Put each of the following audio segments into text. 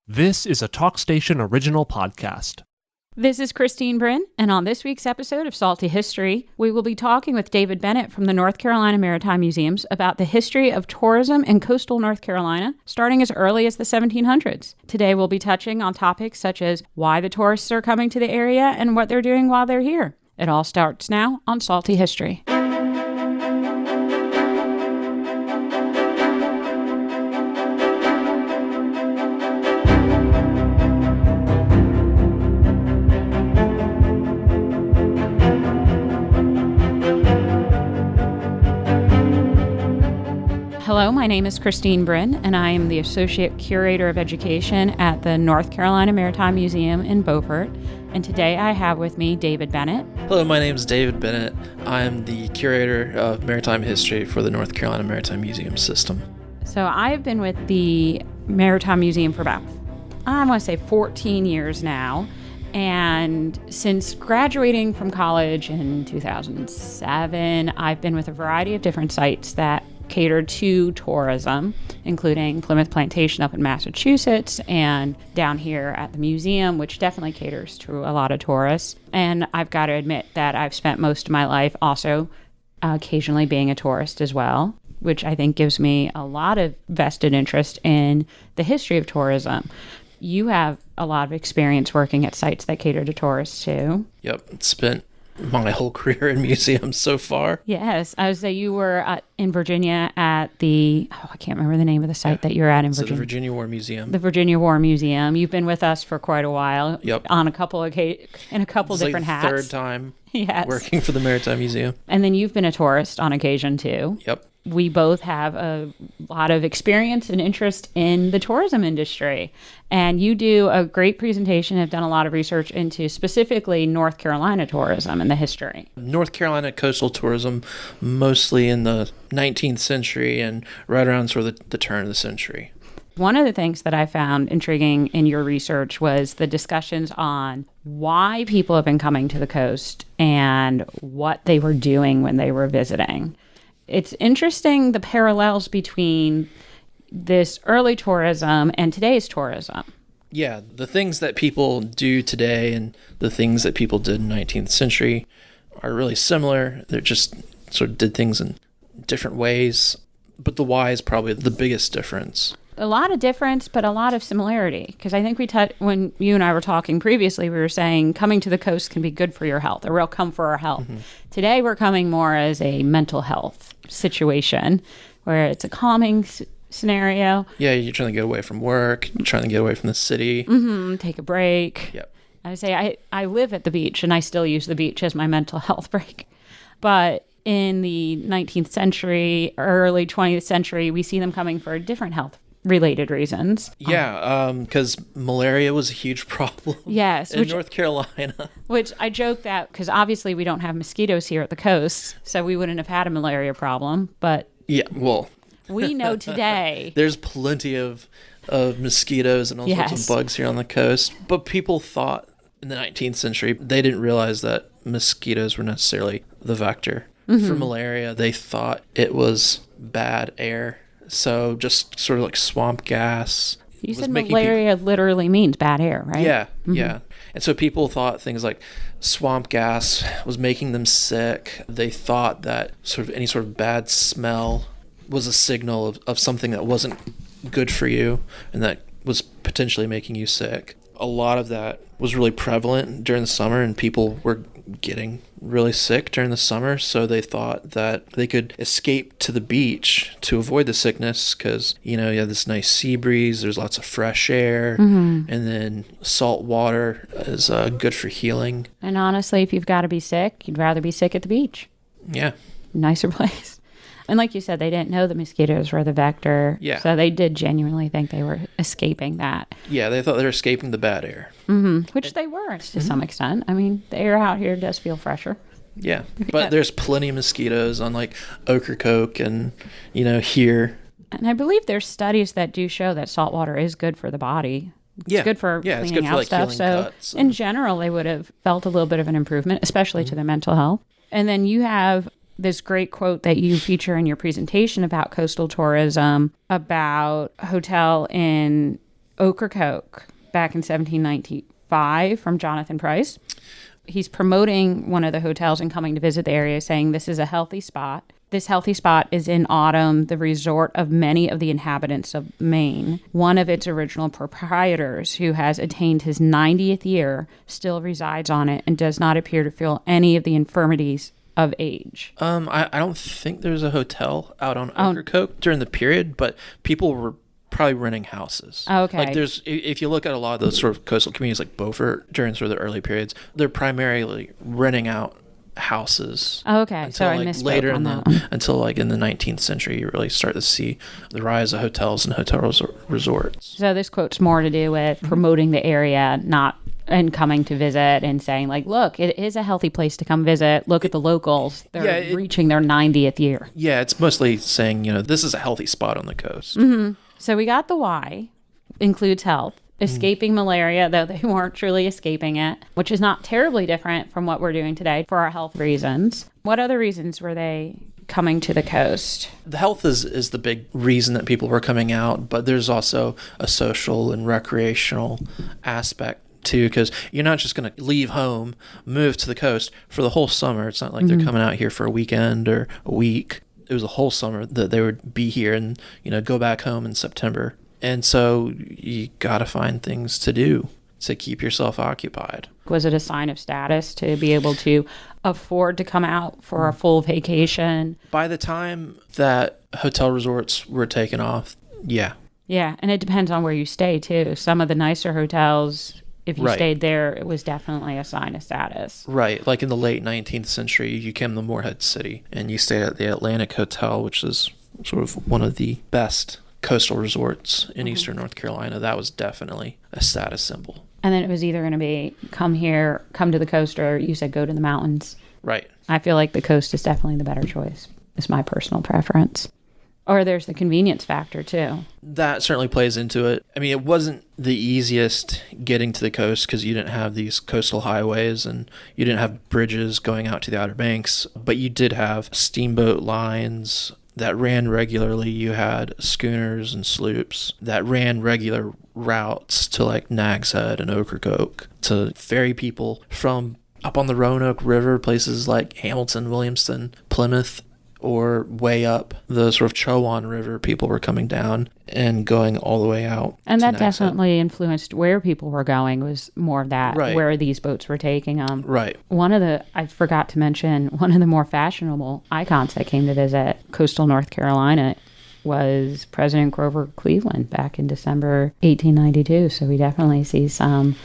This is a TalkStation original podcast. This is Christine Brin, and on this week's episode of Salty History, we will be talking with David Bennett from the North Carolina Maritime Museums about the history of tourism in coastal North Carolina, starting as early as the 1700s. Today, we'll be touching on topics such as why the tourists are coming to the area and what they're doing while they're here. It all starts now on Salty History. Hello, my name is Christine Brin, and I am the Associate Curator of Education at the North Carolina Maritime Museum in Beaufort. And today I have with me David Bennett. Hello, my name is David Bennett. I am the Curator of Maritime History for the North Carolina Maritime Museum System. So I've been with the Maritime Museum for about, I want to say 14 years now. And since graduating from college in 2007, I've been with a variety of different sites that cater to tourism, including Plymouth Plantation up in Massachusetts and down here at the museum, which definitely caters to a lot of tourists. And I've got to admit that I've spent most of my life also occasionally being a tourist as well, which I think gives me a lot of vested interest in the history of tourism. You have a lot of experience working at sites that cater to tourists too. Yep, spent my whole career in museums so far. Yes, I would say you were in Virginia at the, I can't remember the name of the site that you're at in Virginia. So the Virginia War Museum. The Virginia War Museum. You've been with us for quite a while. Yep. On a couple of in a couple different hats. Third time yes. working for the Maritime Museum. And then you've been a tourist on occasion too. Yep. We both have a lot of experience and interest in the tourism industry. And you do a great presentation, have done a lot of research into specifically North Carolina tourism and the history. North Carolina coastal tourism, mostly in the 19th century and right around sort of the turn of the century. One of the things that I found intriguing in your research was the discussions on why people have been coming to the coast and what they were doing when they were visiting. It's interesting the parallels between this early tourism and today's tourism. Yeah, the things that people do today and the things that people did in the 19th century are really similar. They're just sort of did things in different ways, but the why is probably the biggest difference. A lot of difference, but a lot of similarity. Because I think when you and I were talking previously, we were saying coming to the coast can be good for your health, a real come for our health. Mm-hmm. Today, we're coming more as a mental health situation where it's a calming scenario. Yeah, you're trying to get away from work, you're trying to get away from the city. Mm-hmm, take a break. Yep. I would say I live at the beach, and I still use the beach as my mental health break. But in the 19th century, early 20th century, we see them coming for different health-related reasons. Yeah, because malaria was a huge problem in North Carolina. Which I joke that, because obviously we don't have mosquitoes here at the coast, so we wouldn't have had a malaria problem, but yeah, well, we know today. There's plenty of mosquitoes and all sorts of bugs here on the coast, but people thought in the 19th century, they didn't realize that mosquitoes were necessarily the vector for malaria. They thought it was bad air. So just sort of like swamp gas. You said malaria literally means bad air, right? Yeah, yeah. And so people thought things like swamp gas was making them sick. They thought that sort of any sort of bad smell was a signal of something that wasn't good for you and that was potentially making you sick. A lot of that was really prevalent during the summer, and people were getting really sick during the summer, so they thought that they could escape to the beach to avoid the sickness because, you have this nice sea breeze, there's lots of fresh air, and then salt water is good for healing. And honestly, if you've got to be sick, you'd rather be sick at the beach. Yeah. Nicer place. And like you said, they didn't know the mosquitoes were the vector. Yeah. So they did genuinely think they were escaping that. Yeah, they thought they were escaping the bad air. Mm-hmm. Which they were to some extent. I mean, the air out here does feel fresher. Yeah, but there's plenty of mosquitoes on like Ocracoke and, here. And I believe there's studies that do show that salt water is good for the body. It's good for cleaning out stuff. So in general, they would have felt a little bit of an improvement, especially to their mental health. And then you have this great quote that you feature in your presentation about coastal tourism, about a hotel in Ocracoke back in 1795 from Jonathan Price. He's promoting one of the hotels and coming to visit the area, saying this is a healthy spot. This healthy spot is in autumn the resort of many of the inhabitants of Maine. One of its original proprietors, who has attained his 90th year, still resides on it and does not appear to feel any of the infirmities of age. I don't think there's a hotel out on Ocracoke during the period, but people were probably renting houses. Okay. Like if you look at a lot of those sort of coastal communities like Beaufort during sort of the early periods, they're primarily renting out houses. Okay, until, so I like, misspoke later on in that the one. until like in the 19th century, you really start to see the rise of hotels and hotel resorts. So this quote's more to do with promoting the area, not and coming to visit and saying, like, look, it is a healthy place to come visit. Look at the locals. They're reaching their 90th year. Yeah, it's mostly saying, this is a healthy spot on the coast. Mm-hmm. So we got the why, includes health, escaping malaria, though they weren't truly escaping it, which is not terribly different from what we're doing today for our health reasons. What other reasons were they coming to the coast? The health is the big reason that people were coming out, but there's also a social and recreational aspect too, because you're not just going to leave home, move to the coast for the whole summer. It's not like they're coming out here for a weekend or a week. It was a whole summer that they would be here and, go back home in September. And so you got to find things to do to keep yourself occupied. Was it a sign of status to be able to afford to come out for a full vacation? By the time that hotel resorts were taken off, yeah. Yeah, and it depends on where you stay, too. Some of the nicer hotels, if you stayed there, it was definitely a sign of status. Right. Like in the late 19th century, you came to Morehead City and you stayed at the Atlantic Hotel, which is sort of one of the best coastal resorts in eastern North Carolina. That was definitely a status symbol. And then it was either going to be come to the coast, or you said go to the mountains. Right. I feel like the coast is definitely the better choice. It's my personal preference. Or there's the convenience factor, too. That certainly plays into it. I mean, it wasn't the easiest getting to the coast because you didn't have these coastal highways and you didn't have bridges going out to the Outer Banks, but you did have steamboat lines that ran regularly. You had schooners and sloops that ran regular routes to like Nag's Head and Ocracoke to ferry people from up on the Roanoke River, places like Hamilton, Williamston, Plymouth, or way up the sort of Chowan River. People were coming down and going all the way out. And that Nag's Head. definitely influenced where people were going, was more of that, Right. where these boats were taking them. Right. I forgot to mention, one of the more fashionable icons that came to visit coastal North Carolina was President Grover Cleveland back in December 1892. So we definitely see some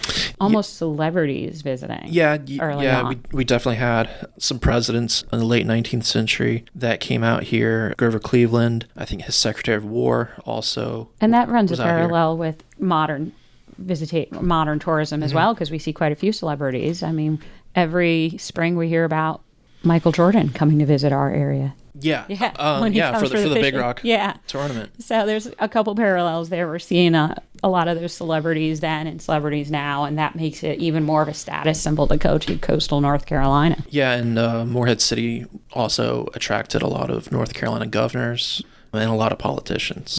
almost celebrities visiting. Yeah, on. we definitely had some presidents in the late 19th century that came out here. Grover Cleveland, I think his Secretary of War also. And that runs a was out here. parallel with modern tourism as well, because we see quite a few celebrities. I mean, every spring we hear about Michael Jordan coming to visit our area. Yeah. When he comes for the Big fishing. Rock Yeah. tournament. So there's a couple parallels there. We're seeing a lot of those celebrities then and celebrities now, and that makes it even more of a status symbol to go to coastal North Carolina. Yeah, and Morehead City also attracted a lot of North Carolina governors and a lot of politicians.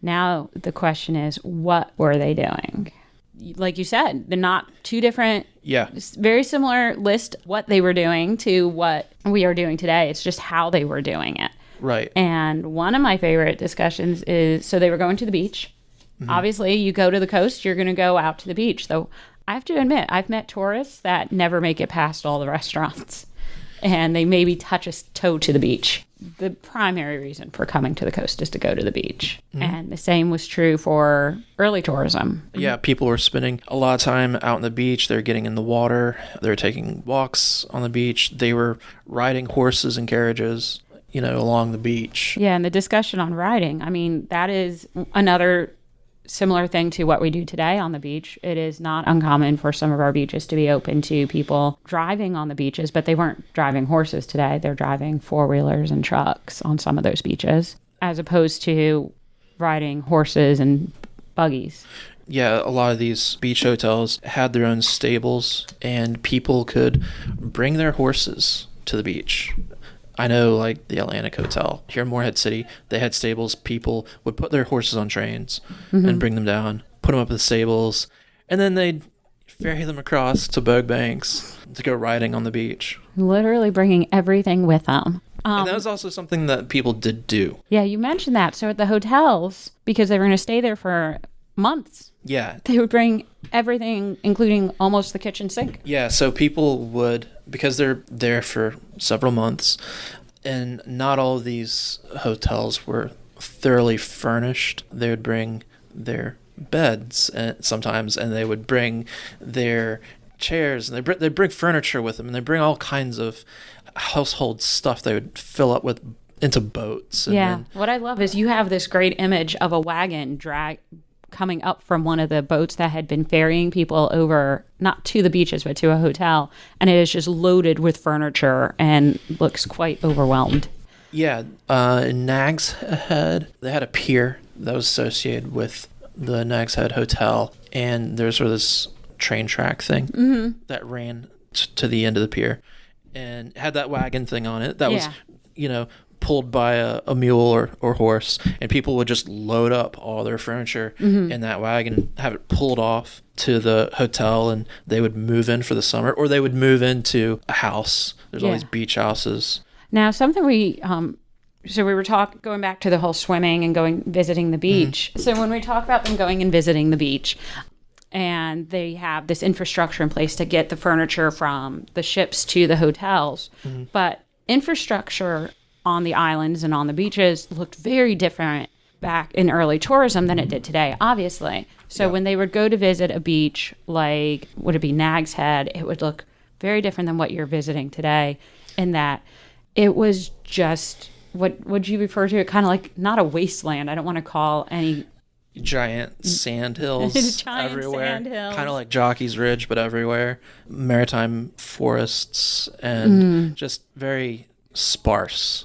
Now the question is, what were they doing? Like you said, they're not two different, very similar list what they were doing to what we are doing today. It's just how they were doing it. Right. And one of my favorite discussions is, so they were going to the beach. Obviously, you go to the coast, you're going to go out to the beach. Though I have to admit, I've met tourists that never make it past all the restaurants. And they maybe touch a toe to the beach. The primary reason for coming to the coast is to go to the beach. And the same was true for early tourism. Yeah, people were spending a lot of time out on the beach. They're getting in the water. They're taking walks on the beach. They were riding horses and carriages, along the beach. Yeah, and the discussion on riding, I mean, that is another similar thing to what we do today on the beach. It is not uncommon for some of our beaches to be open to people driving on the beaches, but they weren't driving horses today. They're driving four-wheelers and trucks on some of those beaches, as opposed to riding horses and buggies. Yeah, a lot of these beach hotels had their own stables, and people could bring their horses to the beach. I know, like the Atlantic Hotel here in Morehead City, they had stables. People would put their horses on trains and bring them down, put them up in the stables, and then they'd ferry them across to Bogue Banks to go riding on the beach. Literally bringing everything with them. And that was also something that people did do. Yeah, you mentioned that. So at the hotels, because they were going to stay there for months, Yeah. they would bring everything, including almost the kitchen sink. Yeah, so people would, because they're there for several months, and not all of these hotels were thoroughly furnished, they would bring their beds sometimes, and they would bring their chairs, and they bring furniture with them, and they bring all kinds of household stuff they would fill up with into boats. And Yeah. then, What I love is you have this great image of a wagon coming up from one of the boats that had been ferrying people over, not to the beaches, but to a hotel. And it is just loaded with furniture and looks quite overwhelmed. yeah, in Nag's Head, they had a pier that was associated with the Nag's Head Hotel, and there's sort of this train track thing that ran to the end of the pier, and had that wagon thing on it that was, pulled by a mule or horse, and people would just load up all their furniture in that wagon and have it pulled off to the hotel, and they would move in for the summer, or they would move into a house. There's all these beach houses. Now, something so we were going back to the whole swimming and visiting the beach. So when we talk about them going and visiting the beach, and they have this infrastructure in place to get the furniture from the ships to the hotels, but infrastructure on the islands and on the beaches looked very different back in early tourism than it did today, obviously. So when they would go to visit a beach like, would it be Nag's Head, it would look very different than what you're visiting today, in that it was just, what would you refer to it, kind of like, not a wasteland. I don't want to call any... Giant sand hills Giant everywhere. sand hills. Kind of like Jockey's Ridge, but everywhere. Maritime forests, and just very sparse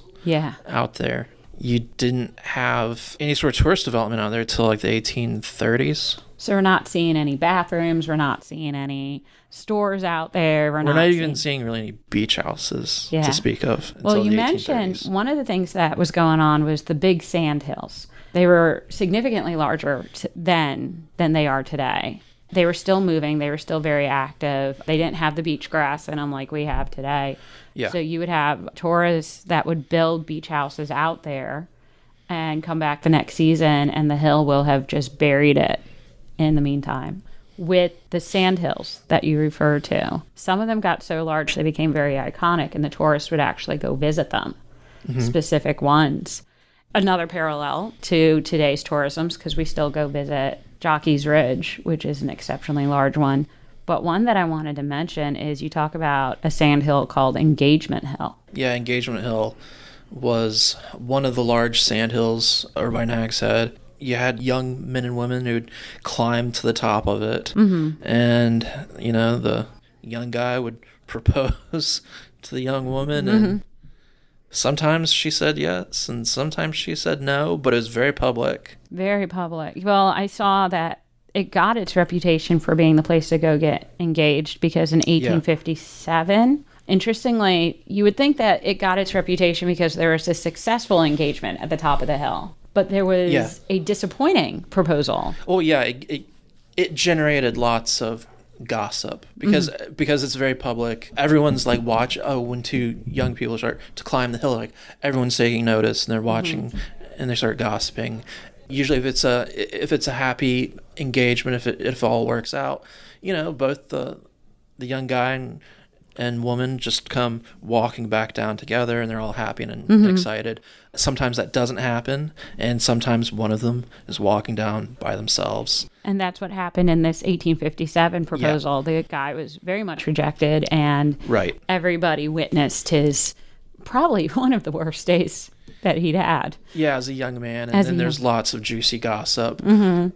out there. You didn't have any sort of tourist development out there until like the 1830s. So we're not seeing any bathrooms. We're not seeing any stores out there. We're not even seeing really any beach houses to speak of until Well, you the mentioned 1830s. one of the things that was going on was the big sand hills. They were significantly larger then than they are today. They were still moving. They were still very active. They didn't have the beach grass in them like we have today. Yeah. So you would have tourists that would build beach houses out there and come back the next season, and the hill will have just buried it in the meantime. With the sand hills that you refer to, some of them got so large they became very iconic, and the tourists would actually go visit them, specific ones. Another parallel to today's tourism, because we still go visit Jockey's Ridge, which is an exceptionally large one. But one that I wanted to mention is you talk about a sand hill called Engagement Hill. Yeah, Engagement Hill was one of the large sand hills over by Nag's Head. You had young men and women who'd climb to the top of it, and the young guy would propose to the young woman, and sometimes she said yes, and sometimes she said no, but it was very public. Very public. Well, I saw that it got its reputation for being the place to go get engaged, because in 1857, interestingly, you would think that it got its reputation because there was a successful engagement at the top of the hill. But there was a disappointing proposal. Oh, yeah, it generated lots of gossip because it's very public. Everyone's like when two young people start to climb the hill, like everyone's taking notice and they're watching and they start gossiping. Usually if it's a happy engagement, if it all works out, both the young guy and woman just come walking back down together, and they're all happy and excited. Sometimes that doesn't happen, and sometimes one of them is walking down by themselves. And that's what happened in this 1857 proposal. The guy was very much rejected, and everybody witnessed his probably one of the worst days that he'd had. Yeah, as a young man, and then there's lots of juicy gossip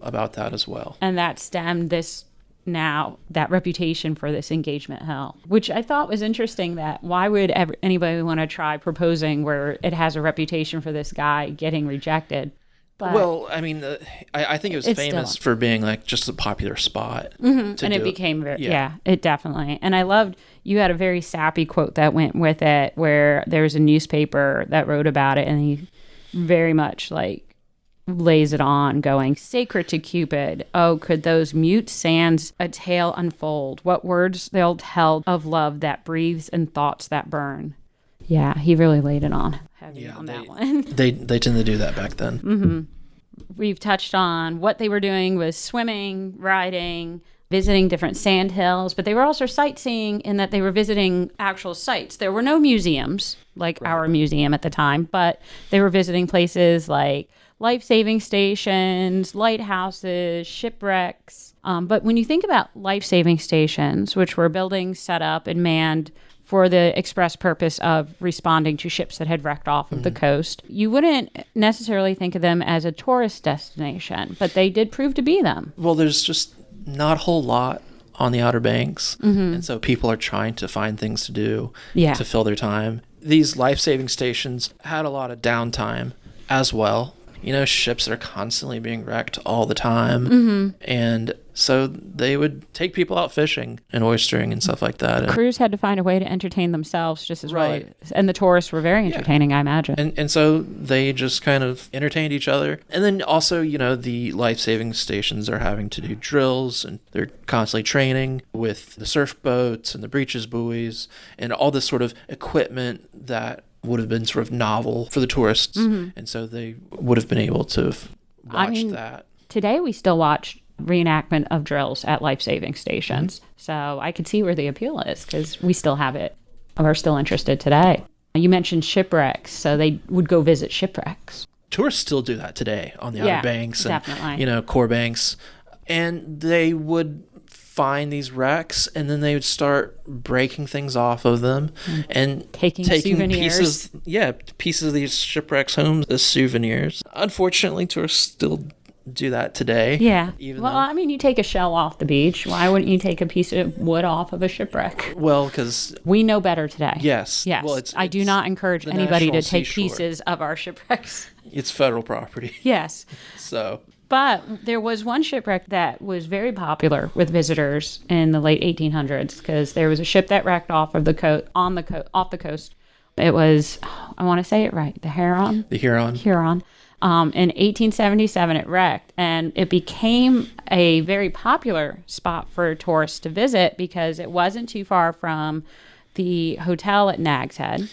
about that as well. And that stemmed that reputation for this engagement hill, which I thought was interesting. That why would anybody want to try proposing where it has a reputation for this guy getting rejected? But well, I mean, I think it was famous for being like just a popular spot. And it became it definitely. And I loved, you had a very sappy quote that went with it, where there was a newspaper that wrote about it, and he very much like lays it on, going, sacred to Cupid. Oh, could those mute sands a tale unfold? What words they'll tell of love that breathes and thoughts that burn. Yeah, he really laid it on heavy on that one. They tend to do that back then. Mm-hmm. We've touched on what they were doing was swimming, riding, visiting different sand hills, but they were also sightseeing in that they were visiting actual sites. There were no museums like our museum at the time, but they were visiting places like life-saving stations, lighthouses, shipwrecks. But when you think about life-saving stations, which were buildings set up and manned for the express purpose of responding to ships that had wrecked off of the coast, you wouldn't necessarily think of them as a tourist destination, but they did prove to be them. Well, there's just not a whole lot on the Outer Banks, and so people are trying to find things to do to fill their time. These life-saving stations had a lot of downtime as well. You know, ships that are constantly being wrecked all the time. And so they would take people out fishing and oystering and stuff like that. Crews had to find a way to entertain themselves just as well. And the tourists were very entertaining, I imagine. And so they just kind of entertained each other. And then also, you know, the life-saving stations are having to do drills, and they're constantly training with the surf boats and the breeches buoys and all this sort of equipment that would have been sort of novel for the tourists. And so they would have been able to watch that. Today we still watch reenactment of drills at life-saving stations. So I could see where the appeal is, because we still have it. We're still interested today. You mentioned shipwrecks, so they would go visit shipwrecks. Tourists still do that today on the Outer Banks and, you know, core banks. And they would find these wrecks, and then they would start breaking things off of them and taking souvenirs. pieces of these shipwrecks home as souvenirs. Unfortunately, tourists still do that today. Yeah. I mean, you take a shell off the beach. Why wouldn't you take a piece of wood off of a shipwreck? Well, because we know better today. Yes. Well, I do not encourage anybody to take pieces of our shipwrecks. It's federal property. Yes. So. But there was one shipwreck that was very popular with visitors in the late 1800s, because there was a ship that wrecked off of the off the coast. It was, I want to say it right, the Huron. The Huron. Huron. In 1877, it wrecked, and it became a very popular spot for tourists to visit because it wasn't too far from the hotel at Nag's Head.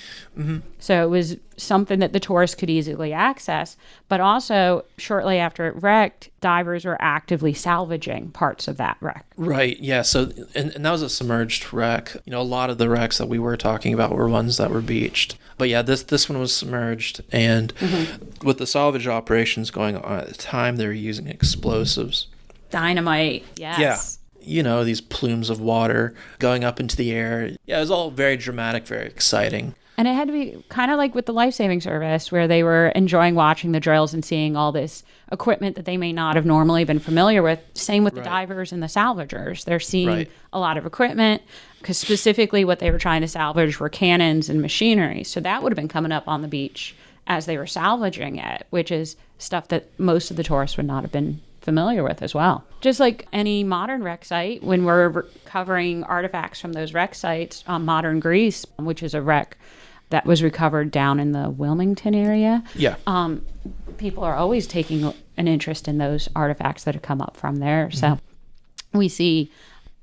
So it was something that the tourists could easily access. But also, shortly after it wrecked, divers were actively salvaging parts of that wreck. Right, yeah. So, and that was a submerged wreck. You know, a lot of the wrecks that we were talking about were ones that were beached. But yeah, this one was submerged. And with the salvage operations going on at the time, they were using explosives. Dynamite, yes. Yeah. You know, these plumes of water going up into the air. Yeah, it was all very dramatic, very exciting. And it had to be kind of like with the life-saving service, where they were enjoying watching the drills and seeing all this equipment that they may not have normally been familiar with. Same with the divers and the salvagers. They're seeing a lot of equipment, because specifically what they were trying to salvage were cannons and machinery. So that would have been coming up on the beach as they were salvaging it, which is stuff that most of the tourists would not have been familiar with as well. Just like any modern wreck site, when we're recovering artifacts from those wreck sites, modern Greece, which is a wreck that was recovered down in the Wilmington area. Yeah. People are always taking an interest in those artifacts that have come up from there. So we see,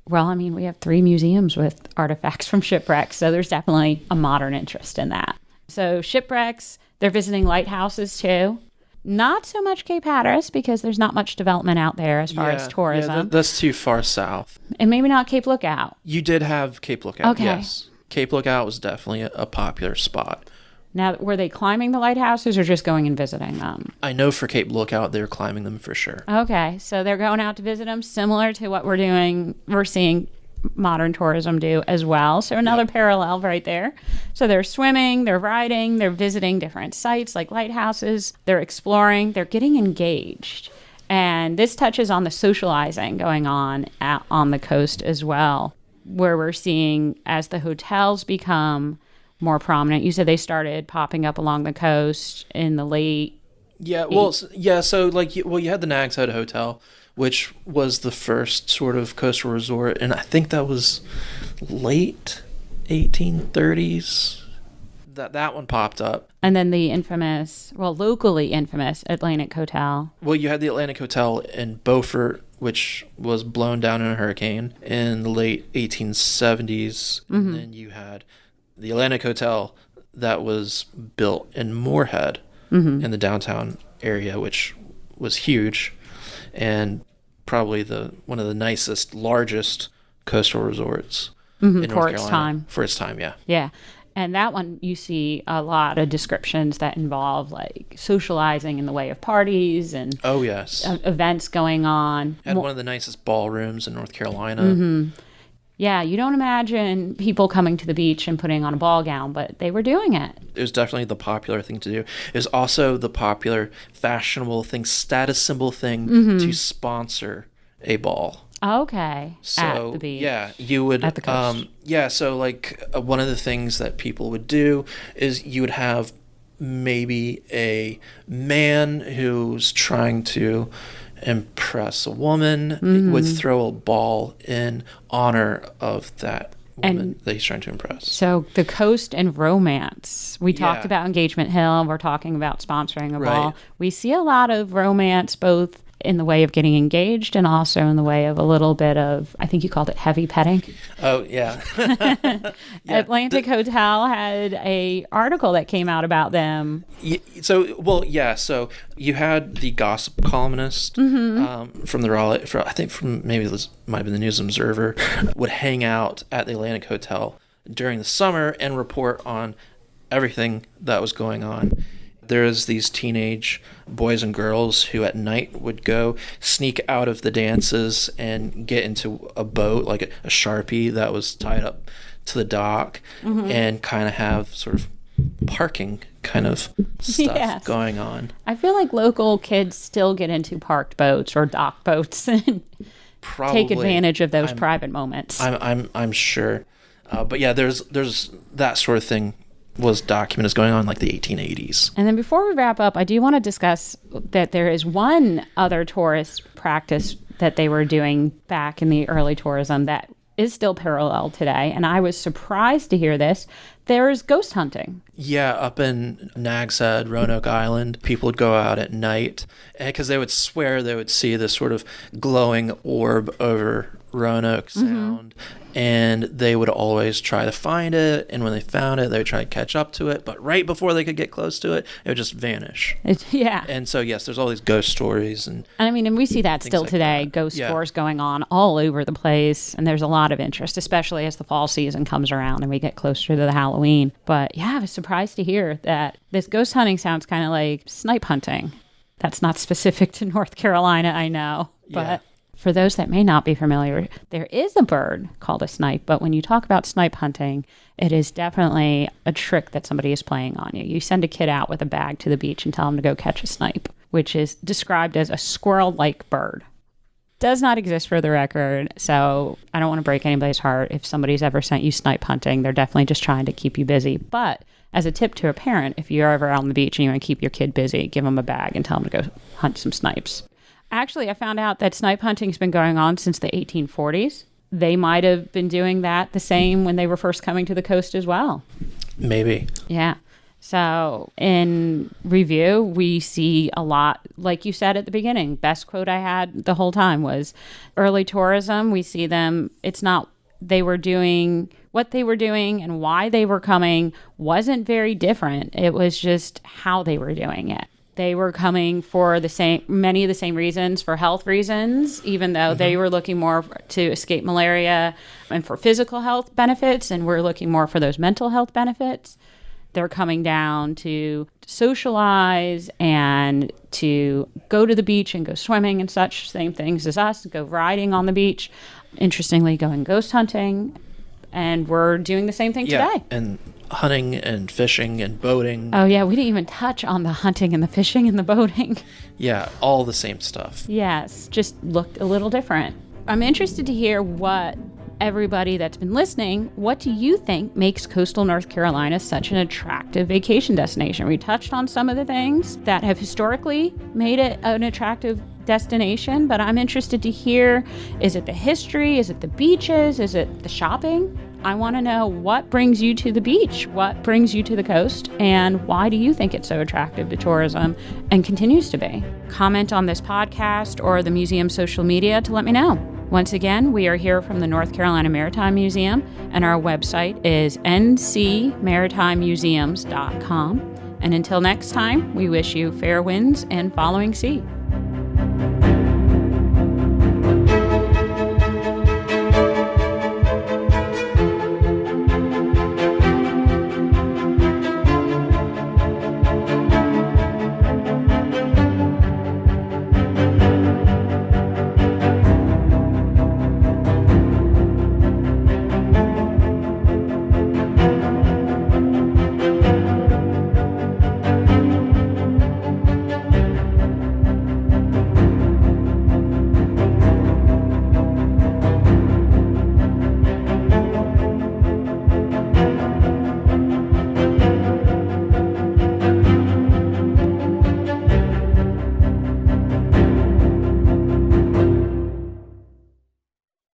well, I mean, we have 3 museums with artifacts from shipwrecks, so there's definitely a modern interest in that. So shipwrecks, they're visiting lighthouses too. Not so much Cape Hatteras, because there's not much development out there as far as tourism. Yeah, that's too far south. And maybe not Cape Lookout. You did have Cape Lookout, yes. Cape Lookout was definitely a popular spot. Now, were they climbing the lighthouses or just going and visiting them? I know for Cape Lookout, they're climbing them for sure. Okay, so they're going out to visit them, similar to what we're seeing modern tourism do as well. So another parallel right there. So they're swimming, they're riding, they're visiting different sites like lighthouses, they're exploring, they're getting engaged. And this touches on the socializing going on the coast as well, where we're seeing as the hotels become more prominent. You said they started popping up along the coast in the late... So like, you had the Nag's Head Hotel, which was the first sort of coastal resort, and I think that was late 1830s that one popped up. And then the infamous, well, locally infamous Atlantic Hotel. Well, you had the Atlantic Hotel in Beaufort, which was blown down in a hurricane in the late 1870s. And then you had the Atlantic Hotel that was built in Moorhead in the downtown area, which was huge and probably one of the nicest, largest coastal resorts in North Carolina. For its time, yeah. Yeah. And that one, you see a lot of descriptions that involve like socializing in the way of parties and events going on. Had one of the nicest ballrooms in North Carolina. Yeah, you don't imagine people coming to the beach and putting on a ball gown, but they were doing it. It was definitely the popular thing to do. It was also the popular, fashionable thing, status symbol thing to sponsor a ball. Okay. So, at the beach. Yeah, you would. At the coast. So like one of the things that people would do is you would have maybe a man who's trying to impress a woman would throw a ball in honor of that woman that he's trying to impress. So the coast and romance. We talked about Engagement Hill. We're talking about sponsoring a ball. We see a lot of romance both in the way of getting engaged and also in the way of a little bit of, I think you called it heavy petting. Oh, yeah. Atlantic Hotel had a article that came out about them. So you had the gossip columnist from the Raleigh, I think from maybe this might have been the News Observer, would hang out at the Atlantic Hotel during the summer and report on everything that was going on. There's these teenage boys and girls who at night would go sneak out of the dances and get into a boat, like a Sharpie that was tied up to the dock, and kind of have sort of parking kind of stuff going on. I feel like local kids still get into parked boats or dock boats and take advantage of those private moments. I'm sure. But yeah, there's that sort of thing was documented as going on like the 1880s. And then before we wrap up, I do want to discuss that there is one other tourist practice that they were doing back in the early tourism that is still parallel today. And I was surprised to hear this. There's ghost hunting. Yeah, up in Nag's Head, Roanoke Island, people would go out at night because they would swear they would see this sort of glowing orb over Roanoke Sound. And they would always try to find it, and when they found it, they would try to catch up to it, but right before they could get close to it, it would just vanish. And so, yes, there's all these ghost stories. And we see that still today, ghost tours going on all over the place, and there's a lot of interest, especially as the fall season comes around and we get closer to the Halloween. But yeah, I was surprised to hear that this ghost hunting sounds kind of like snipe hunting. That's not specific to North Carolina, I know, but... For those that may not be familiar, there is a bird called a snipe, but when you talk about snipe hunting, it is definitely a trick that somebody is playing on you. You send a kid out with a bag to the beach and tell him to go catch a snipe, which is described as a squirrel-like bird. Does not exist for the record, so I don't want to break anybody's heart. If somebody's ever sent you snipe hunting, they're definitely just trying to keep you busy. But as a tip to a parent, if you're ever out on the beach and you want to keep your kid busy, give them a bag and tell them to go hunt some snipes. Actually, I found out that snipe hunting has been going on since the 1840s. They might have been doing that the same when they were first coming to the coast as well. Maybe. Yeah. So in review, we see a lot, like you said at the beginning, best quote I had the whole time was early tourism. We see them, it's not they were doing, what they were doing and why they were coming wasn't very different. It was just how they were doing it. They were coming for many of the same reasons, for health reasons, even though they were looking more to escape malaria and for physical health benefits, and we're looking more for those mental health benefits. They're coming down to socialize and to go to the beach and go swimming and such, same things as us, go riding on the beach. Interestingly, going ghost hunting. And we're doing the same thing today. And hunting and fishing and boating. Oh, yeah. We didn't even touch on the hunting and the fishing and the boating. Yeah, all the same stuff. Yes, just looked a little different. I'm interested to hear what everybody that's been listening, what do you think makes coastal North Carolina such an attractive vacation destination? We touched on some of the things that have historically made it an attractive destination, but I'm interested to hear, is it the history? Is it the beaches? Is it the shopping? I want to know what brings you to the beach, what brings you to the coast, and why do you think it's so attractive to tourism and continues to be? Comment on this podcast or the museum's social media to let me know. Once again, we are here from the North Carolina Maritime Museum, and our website is ncmaritimemuseums.com. And until next time, we wish you fair winds and following sea.